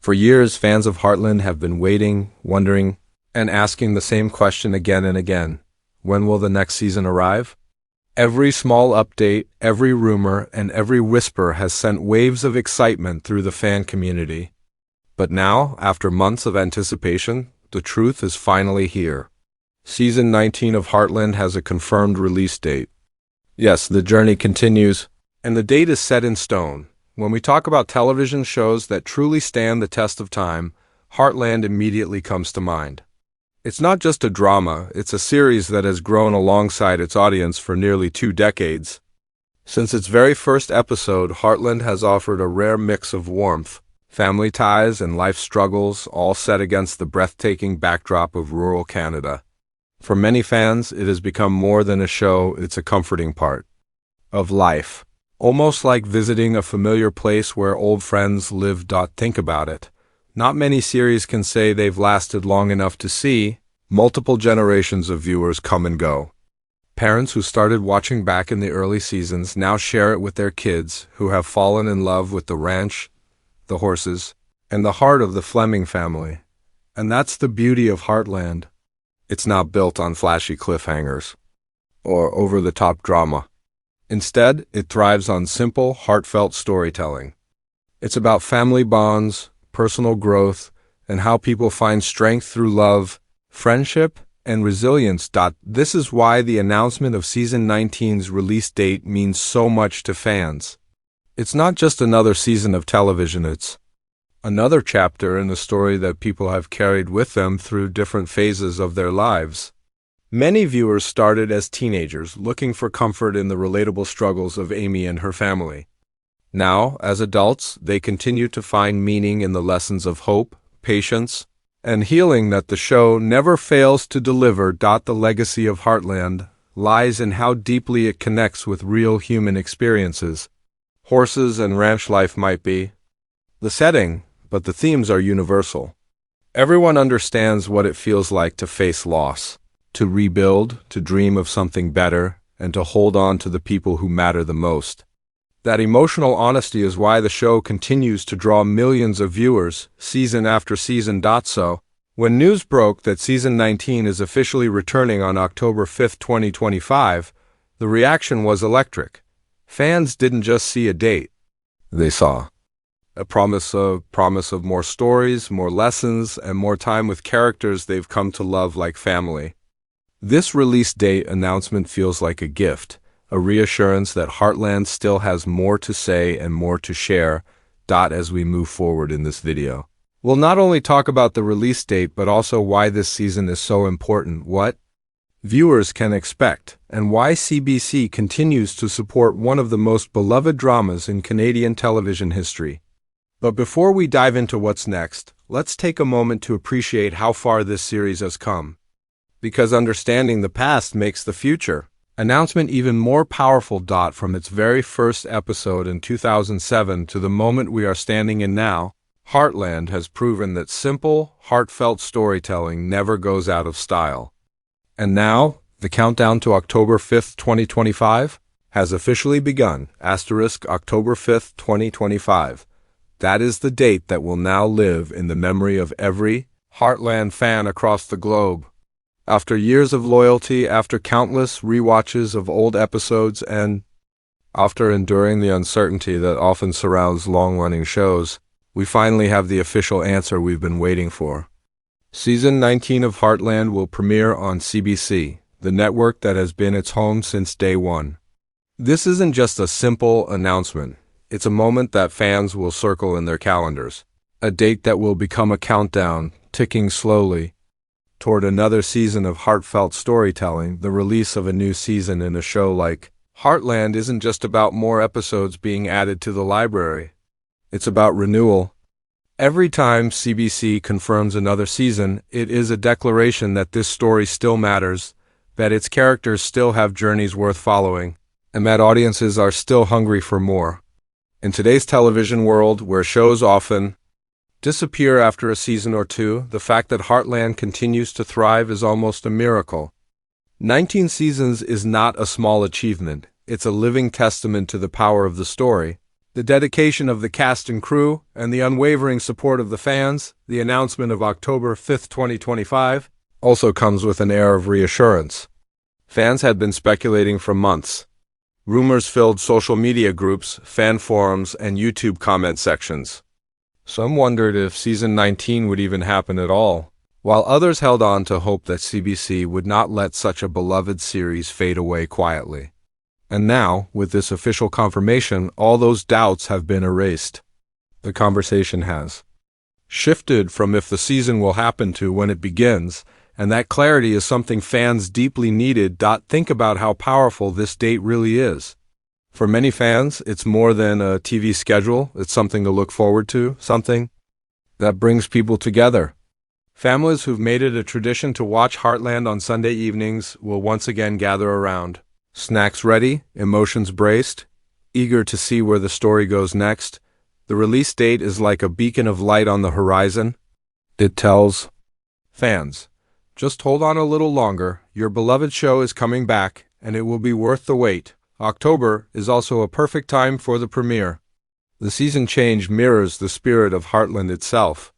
For years, fans of Heartland have been waiting, wondering, and asking the same question again and again. When will the next season arrive? Every small update, every rumor, and every whisper has sent waves of excitement through the fan community. But now, after months of anticipation, the truth is finally here. Season 19 of Heartland has a confirmed release date. Yes, the journey continues, and the date is set in stone. When we talk about television shows that truly stand the test of time, Heartland immediately comes to mind. It's not just a drama, it's a series that has grown alongside its audience for nearly 2 decades. Since its very first episode, Heartland has offered a rare mix of warmth, family ties, and life struggles, all set against the breathtaking backdrop of rural Canada. For many fans, it has become more than a show, it's a comforting part of life. Almost like visiting a familiar place where old friends live. Think about it. Not many series can say they've lasted long enough to see multiple generations of viewers come and go. Parents who started watching back in the early seasons now share it with their kids who have fallen in love with the ranch, the horses, and the heart of the Fleming family. And that's the beauty of Heartland. It's not built on flashy cliffhangers or over-the-top drama. Instead, it thrives on simple, heartfelt storytelling. It's about family bonds, personal growth, and how people find strength through love, friendship, and resilience. This is why the announcement of Season 19's release date means so much to fans. It's not just another season of television, it's another chapter in the story that people have carried with them through different phases of their lives. Many viewers started as teenagers, looking for comfort in the relatable struggles of Amy and her family. Now, as adults, they continue to find meaning in the lessons of hope, patience, and healing that the show never fails to deliver. The legacy of Heartland lies in how deeply it connects with real human experiences. Horses and ranch life might be the setting, but the themes are universal. Everyone understands what it feels like to face loss, to rebuild, to dream of something better, and to hold on to the people who matter the most. That emotional honesty is why the show continues to draw millions of viewers, season after season. So, when news broke that Season 19 is officially returning on October 5, 2025, the reaction was electric. Fans didn't just see a date. They saw a promise of more stories, more lessons, and more time with characters they've come to love like family. This release date announcement feels like a gift, a reassurance that Heartland still has more to say and more to share. As we move forward in this video, we'll not only talk about the release date but also why this season is so important, what viewers can expect, and why CBC continues to support one of the most beloved dramas in Canadian television history. But before we dive into what's next, let's take a moment to appreciate how far this series has come. Because understanding the past makes the future announcement even more powerful. From its very first episode in 2007 to the moment we are standing in now, Heartland has proven that simple, heartfelt storytelling never goes out of style. And now, the countdown to October 5, 2025 has officially begun. October 5, 2025. That is the date that will now live in the memory of every Heartland fan across the globe. After years of loyalty, after countless rewatches of old episodes, and after enduring the uncertainty that often surrounds long-running shows, we finally have the official answer we've been waiting for. Season 19 of Heartland will premiere on CBC, the network that has been its home since day one. This isn't just a simple announcement. It's a moment that fans will circle in their calendars, a date that will become a countdown, ticking slowly toward another season of heartfelt storytelling. The release of a new season in a show like Heartland isn't just about more episodes being added to the library. It's about renewal. Every time CBC confirms another season, it is a declaration that this story still matters, that its characters still have journeys worth following, and that audiences are still hungry for more. In today's television world, where shows often disappear after a season or two, the fact that Heartland continues to thrive is almost a miracle. 19 seasons is not a small achievement. It's a living testament to the power of the story, The dedication of the cast and crew, and the unwavering support of the fans, the announcement of October 5, 2025, also comes with an air of reassurance. Fans had been speculating for months. Rumors filled social media groups, fan forums, and YouTube comment sections. Some wondered if Season 19 would even happen at all, while others held on to hope that CBC would not let such a beloved series fade away quietly. And now, with this official confirmation, all those doubts have been erased. The conversation has shifted from if the season will happen to when it begins, and that clarity is something fans deeply needed. Think about how powerful this date really is. For many fans, it's more than a TV schedule. It's something to look forward to, something that brings people together. Families who've made it a tradition to watch Heartland on Sunday evenings will once again gather around. Snacks ready, emotions braced, eager to see where the story goes next. The release date is like a beacon of light on the horizon. It tells fans, just hold on a little longer. Your beloved show is coming back, and it will be worth the wait. October is also a perfect time for the premiere. The season change mirrors the spirit of Heartland itself.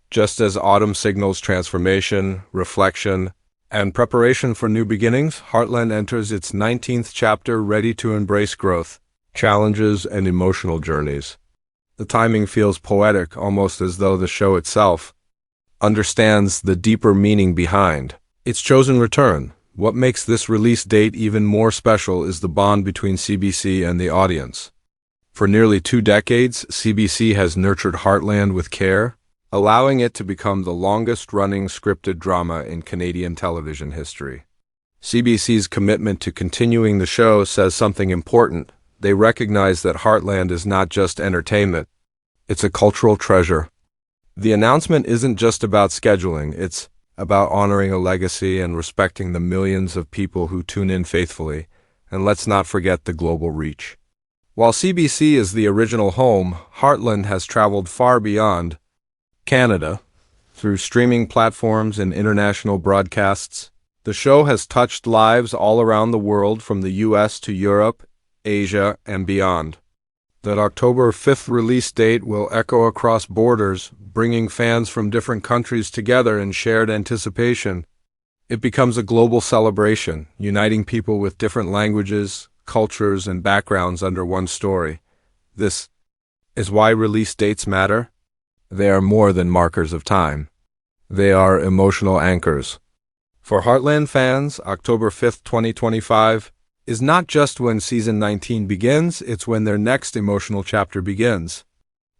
Just as autumn signals transformation, reflection, and preparation for new beginnings, Heartland enters its 19th chapter ready to embrace growth, challenges, and emotional journeys. The timing feels poetic, almost as though the show itself understands the deeper meaning behind its chosen return. What makes this release date even more special is the bond between CBC and the audience. For nearly 2 decades, CBC has nurtured Heartland with care, allowing it to become the longest-running scripted drama in Canadian television history. CBC's commitment to continuing the show says something important. They recognize that Heartland is not just entertainment, it's a cultural treasure. The announcement isn't just about scheduling, it's about honoring a legacy and respecting the millions of people who tune in faithfully, and let's not forget the global reach. While CBC is the original home, Heartland has traveled far beyond Canada. Through streaming platforms and international broadcasts, the show has touched lives all around the world, from the US to Europe, Asia, and beyond. That October 5th release date will echo across borders, bringing fans from different countries together in shared anticipation. It becomes a global celebration, uniting people with different languages, cultures, and backgrounds under one story. This is why release dates matter. They are more than markers of time. They are emotional anchors. For Heartland fans, October 5th, 2025, is not just when Season 19 begins, it's when their next emotional chapter begins.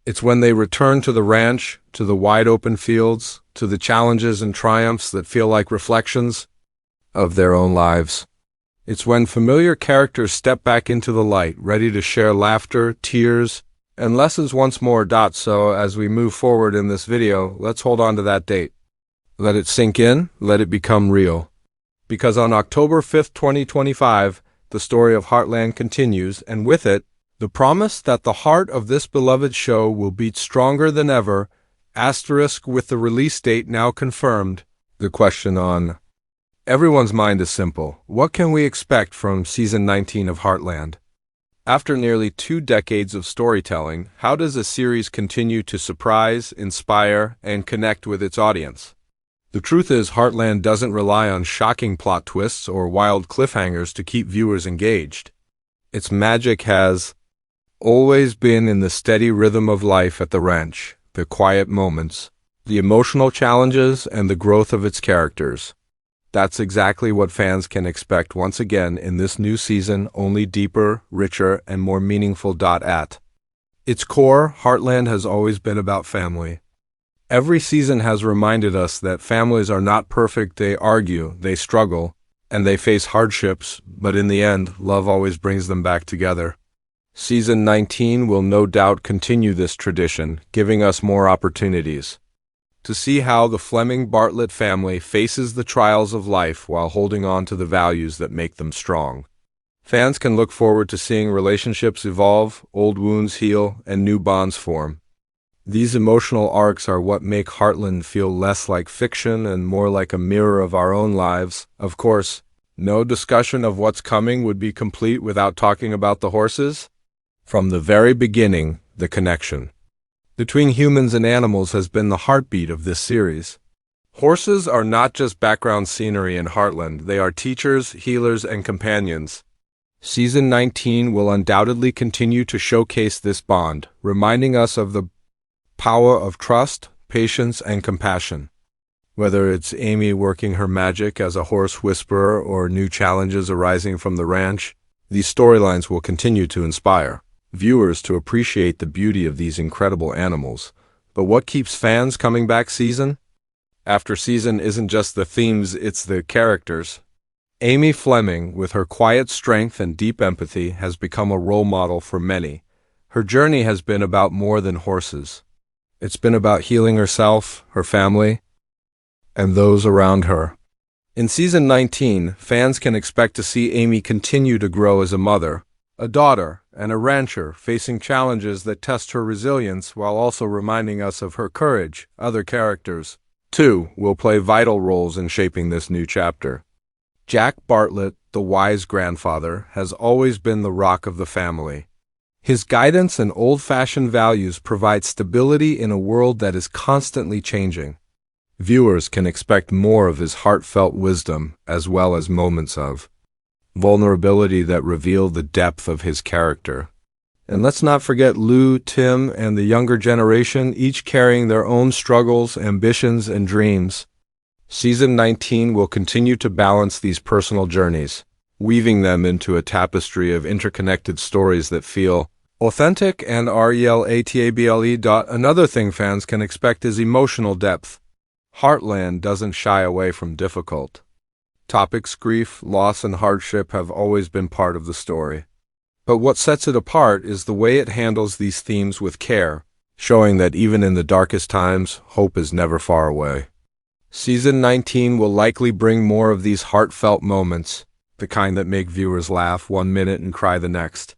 It's when they return to the ranch, to the wide-open fields, to the challenges and triumphs that feel like reflections of their own lives. It's when familiar characters step back into the light, ready to share laughter, tears, and lessons once more. So as we move forward in this video, let's hold on to that date. Let it sink in, let it become real. Because on October 5th, 2025, the story of Heartland continues, and with it, the promise that the heart of this beloved show will beat stronger than ever. Asterisk with the release date now confirmed. The question on everyone's mind is simple. What can we expect from Season 19 of Heartland? After nearly 2 decades of storytelling, how does a series continue to surprise, inspire, and connect with its audience? The truth is, Heartland doesn't rely on shocking plot twists or wild cliffhangers to keep viewers engaged. Its magic has always been in the steady rhythm of life at the ranch, the quiet moments, the emotional challenges, and the growth of its characters. That's exactly what fans can expect once again in this new season, only deeper, richer, and more meaningful. At its core, Heartland has always been about family. Every season has reminded us that families are not perfect. They argue, they struggle, and they face hardships, but in the end, love always brings them back together. Season 19 will no doubt continue this tradition, giving us more opportunities to see how the Fleming-Bartlett family faces the trials of life while holding on to the values that make them strong. Fans can look forward to seeing relationships evolve, old wounds heal, and new bonds form. These emotional arcs are what make Heartland feel less like fiction and more like a mirror of our own lives. Of course, no discussion of what's coming would be complete without talking about the horses. From the very beginning, the connection between humans and animals has been the heartbeat of this series. Horses are not just background scenery in Heartland, they are teachers, healers, and companions. Season 19 will undoubtedly continue to showcase this bond, reminding us of the power of trust, patience, and compassion. Whether it's Amy working her magic as a horse whisperer or new challenges arising from the ranch, these storylines will continue to inspire viewers to appreciate the beauty of these incredible animals. But what keeps fans coming back season after season isn't just the themes, it's the characters. Amy Fleming, with her quiet strength and deep empathy, has become a role model for many. Her journey has been about more than horses. It's been about healing herself, her family, and those around her. In Season 19, fans can expect to see Amy continue to grow as a mother, a daughter, and a rancher, facing challenges that test her resilience while also reminding us of her courage. Other characters, too, will play vital roles in shaping this new chapter. Jack Bartlett, the wise grandfather, has always been the rock of the family. His guidance and old-fashioned values provide stability in a world that is constantly changing. Viewers can expect more of his heartfelt wisdom, as well as moments of vulnerability that reveal the depth of his character. And let's not forget Lou, Tim, and the younger generation, each carrying their own struggles, ambitions, and dreams. Season 19 will continue to balance these personal journeys, weaving them into a tapestry of interconnected stories that feel authentic and relatable. Another thing fans can expect is emotional depth. Heartland doesn't shy away from difficult topics. Grief, loss, and hardship have always been part of the story. But what sets it apart is the way it handles these themes with care, showing that even in the darkest times, hope is never far away. Season 19 will likely bring more of these heartfelt moments, the kind that make viewers laugh one minute and cry the next.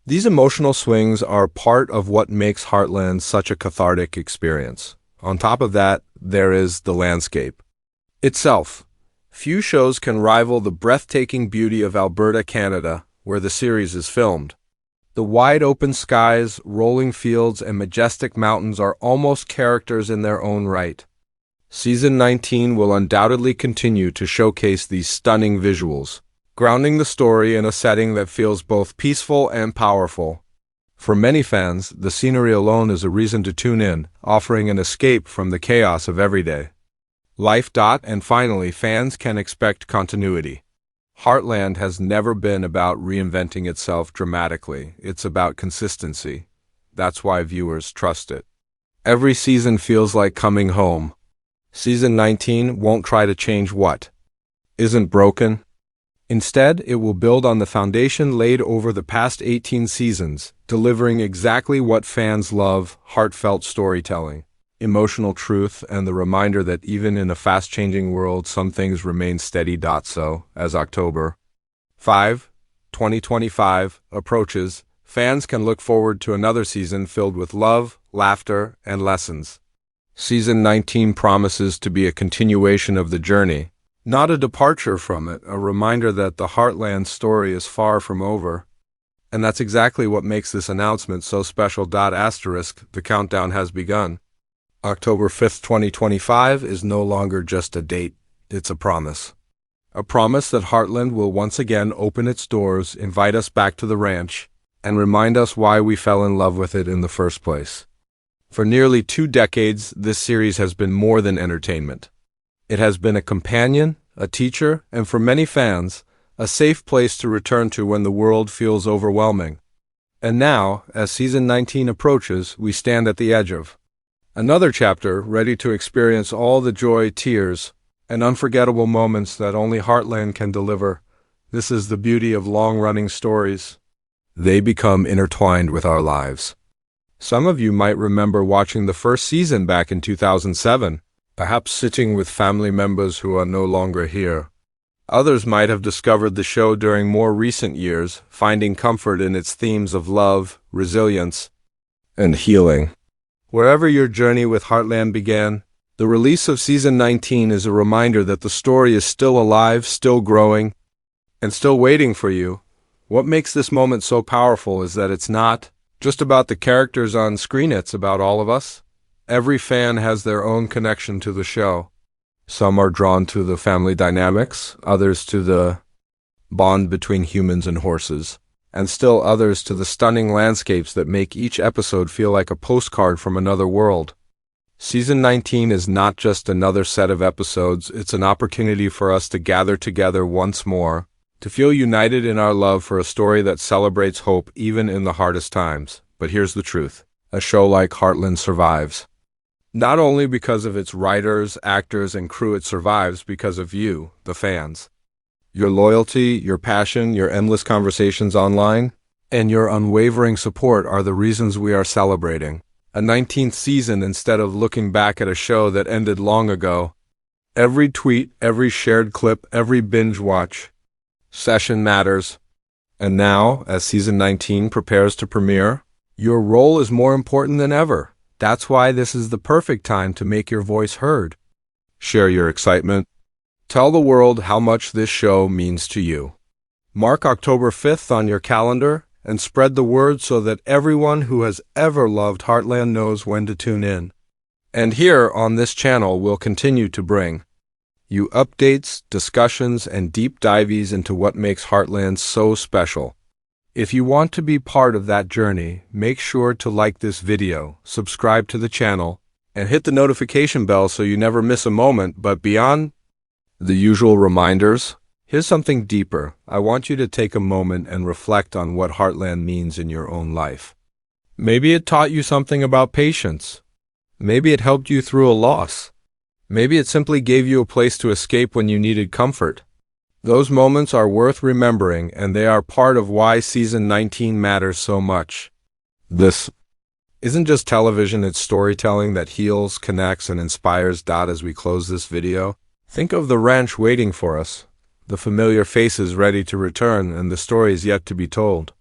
These emotional swings are part of what makes Heartland such a cathartic experience. On top of that, there is the landscape itself. Few shows can rival the breathtaking beauty of Alberta, Canada, where the series is filmed. The wide open skies, rolling fields, and majestic mountains are almost characters in their own right. Season 19 will undoubtedly continue to showcase these stunning visuals, grounding the story in a setting that feels both peaceful and powerful. For many fans, the scenery alone is a reason to tune in, offering an escape from the chaos of everyday life. And finally, fans can expect continuity. Heartland has never been about reinventing itself dramatically. It's about consistency. That's why viewers trust it. Every season feels like coming home. Season 19 won't try to change what isn't broken. Instead, it will build on the foundation laid over the past 18 seasons, delivering exactly what fans love: heartfelt storytelling, emotional truth, and the reminder that even in a fast-changing world, some things remain steady. So, as October 5, 2025 approaches, fans can look forward to another season filled with love, laughter, and lessons. Season 19 promises to be a continuation of the journey, not a departure from it, a reminder that the Heartland story is far from over. And that's exactly what makes this announcement so special. The countdown has begun. October 5th, 2025 is no longer just a date, it's a promise. A promise that Heartland will once again open its doors, invite us back to the ranch, and remind us why we fell in love with it in the first place. For nearly 2 decades, this series has been more than entertainment. It has been a companion, a teacher, and for many fans, a safe place to return to when the world feels overwhelming. And now, as Season 19 approaches, we stand at the edge of another chapter, ready to experience all the joy, tears, and unforgettable moments that only Heartland can deliver. This is the beauty of long-running stories. They become intertwined with our lives. Some of you might remember watching the first season back in 2007, perhaps sitting with family members who are no longer here. Others might have discovered the show during more recent years, finding comfort in its themes of love, resilience, and healing. Wherever your journey with Heartland began, the release of Season 19 is a reminder that the story is still alive, still growing, and still waiting for you. What makes this moment so powerful is that it's not just about the characters on screen, it's about all of us. Every fan has their own connection to the show. Some are drawn to the family dynamics, others to the bond between humans and horses, and still others to the stunning landscapes that make each episode feel like a postcard from another world. Season 19 is not just another set of episodes, it's an opportunity for us to gather together once more, to feel united in our love for a story that celebrates hope even in the hardest times. But here's the truth. A show like Heartland survives. Not only because of its writers, actors, and crew, it survives because of you, the fans. Your loyalty, your passion, your endless conversations online, and your unwavering support are the reasons we are celebrating a 19th season instead of looking back at a show that ended long ago. Every tweet, every shared clip, every binge watch session matters. And now, as season 19 prepares to premiere, your role is more important than ever. That's why this is the perfect time to make your voice heard. Share your excitement. Tell the world how much this show means to you. Mark October 5th on your calendar and spread the word so that everyone who has ever loved Heartland knows when to tune in. And here on this channel, we'll continue to bring you updates, discussions, and deep dives into what makes Heartland so special. If you want to be part of that journey, make sure to like this video, subscribe to the channel, and hit the notification bell so you never miss a moment. But beyond the usual reminders, here's something deeper. I want you to take a moment and reflect on what Heartland means in your own life. Maybe it taught you something about patience. Maybe it helped you through a loss. Maybe it simply gave you a place to escape when you needed comfort. Those moments are worth remembering, and they are part of why Season 19 matters so much. This isn't just television, it's storytelling that heals, connects, and inspires. As we close this video, think of the ranch waiting for us, the familiar faces ready to return, and the stories yet to be told.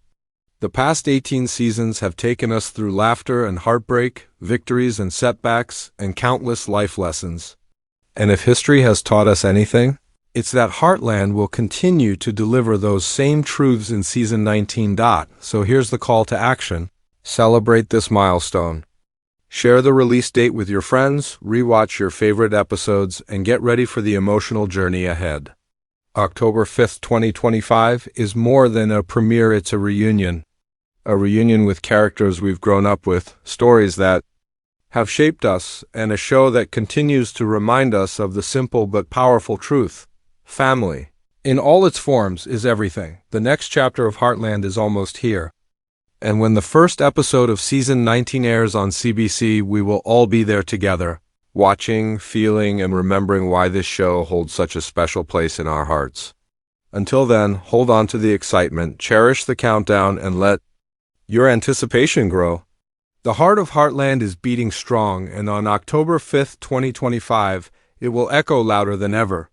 The past 18 seasons have taken us through laughter and heartbreak, victories and setbacks, and countless life lessons. And if history has taught us anything, it's that Heartland will continue to deliver those same truths in Season 19. So here's the call to action. Celebrate this milestone. Share the release date with your friends, rewatch your favorite episodes, and get ready for the emotional journey ahead. October 5th, 2025 is more than a premiere, it's a reunion. A reunion with characters we've grown up with, stories that have shaped us, and a show that continues to remind us of the simple but powerful truth. Family, in all its forms, is everything. The next chapter of Heartland is almost here. And when the first episode of Season 19 airs on CBC, we will all be there together, watching, feeling, and remembering why this show holds such a special place in our hearts. Until then, hold on to the excitement, cherish the countdown, and let your anticipation grow. The heart of Heartland is beating strong, and on October 5th, 2025, it will echo louder than ever.